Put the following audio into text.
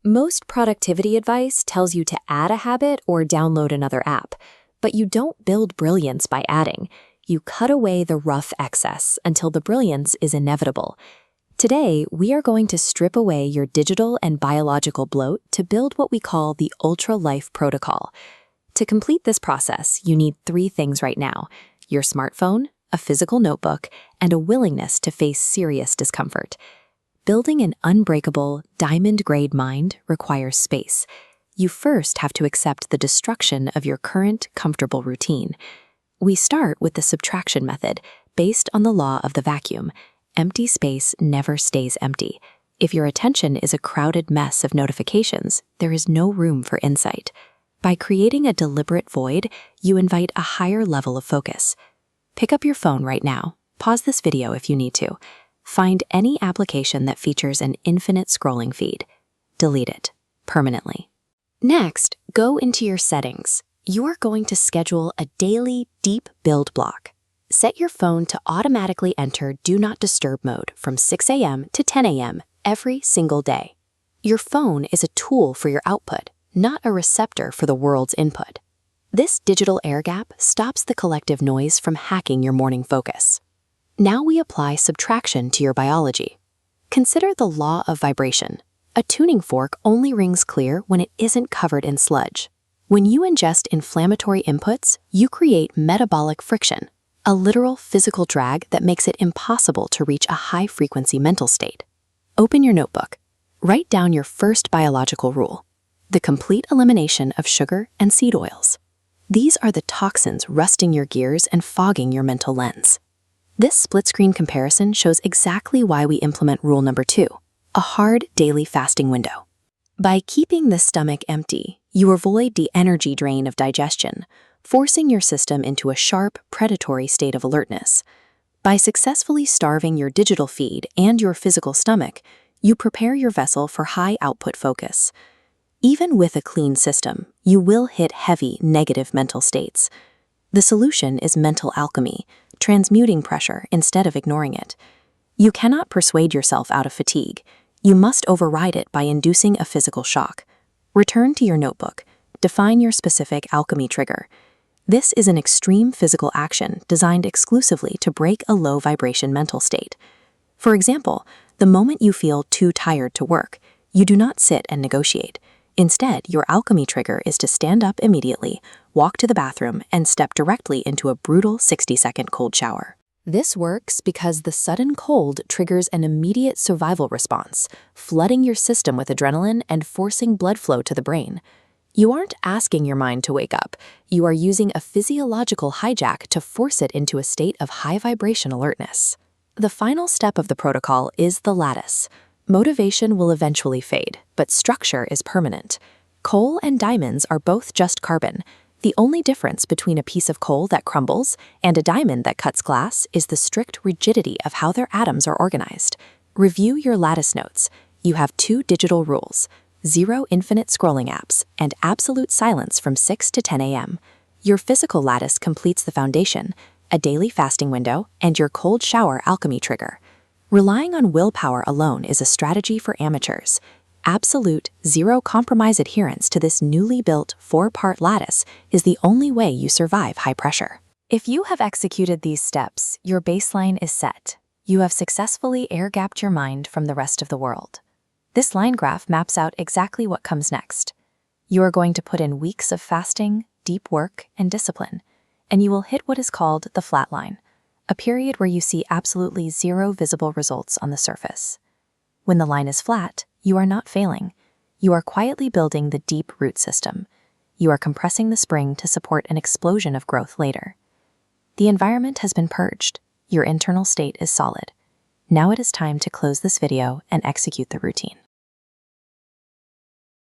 Most productivity advice tells you to add a habit or download another app, but you don't build brilliance by adding. You cut away the rough excess until the brilliance is inevitable. Today, we are going to strip away your digital and biological bloat to build what we call the Ultra Life Protocol. To complete this process, you need 3 things right now: your smartphone, a physical notebook, and a willingness to face serious discomfort. Building an unbreakable, diamond-grade mind requires space. You first have to accept the destruction of your current, comfortable routine. We start with the subtraction method, based on the law of the vacuum. Empty space never stays empty. If your attention is a crowded mess of notifications, there is no room for insight. By creating a deliberate void, you invite a higher level of focus. Pick up your phone right now. Pause this video if you need to. Find any application that features an infinite scrolling feed. Delete it permanently. Next, go into your settings. You are going to schedule a daily deep build block. Set your phone to automatically enter Do Not Disturb mode from 6 a.m. to 10 a.m. every single day. Your phone is a tool for your output, not a receptor for the world's input. This digital air gap stops the collective noise from hacking your morning focus. Now we apply subtraction to your biology. Consider the law of vibration. A tuning fork only rings clear when it isn't covered in sludge. When you ingest inflammatory inputs, you create metabolic friction, a literal physical drag that makes it impossible to reach a high-frequency mental state. Open your notebook. Write down your first biological rule: the complete elimination of sugar and seed oils. These are the toxins rusting your gears and fogging your mental lens. This split-screen comparison shows exactly why we implement rule number 2, a hard daily fasting window. By keeping the stomach empty, you avoid the energy drain of digestion, forcing your system into a sharp, predatory state of alertness. By successfully starving your digital feed and your physical stomach, you prepare your vessel for high-output focus. Even with a clean system, you will hit heavy, negative mental states. The solution is mental alchemy, transmuting pressure instead of ignoring it. You cannot persuade yourself out of fatigue. You must override it by inducing a physical shock. Return to your notebook. Define your specific alchemy trigger. This is an extreme physical action designed exclusively to break a low-vibration mental state. For example, the moment you feel too tired to work, you do not sit and negotiate. Instead, your alchemy trigger is to stand up immediately, walk to the bathroom, and step directly into a brutal 60-second cold shower. This works because the sudden cold triggers an immediate survival response, flooding your system with adrenaline and forcing blood flow to the brain. You aren't asking your mind to wake up. You are using a physiological hijack to force it into a state of high-vibration alertness. The final step of the protocol is the lattice. Motivation will eventually fade, but structure is permanent. Coal and diamonds are both just carbon. The only difference between a piece of coal that crumbles and a diamond that cuts glass is the strict rigidity of how their atoms are organized. Review your lattice notes. You have 2 digital rules: 0 infinite scrolling apps and absolute silence from 6 to 10 a.m. Your physical lattice completes the foundation, a daily fasting window, and your cold shower alchemy trigger. Relying on willpower alone is a strategy for amateurs. Absolute, zero-compromise adherence to this newly built 4-part lattice is the only way you survive high pressure. If you have executed these steps, your baseline is set. You have successfully air-gapped your mind from the rest of the world. This line graph maps out exactly what comes next. You are going to put in weeks of fasting, deep work, and discipline, and you will hit what is called the flat line, a period where you see absolutely 0 visible results on the surface. When the line is flat, you are not failing. You are quietly building the deep root system. You are compressing the spring to support an explosion of growth later. The environment has been purged. Your internal state is solid. Now it is time to close this video and execute the routine.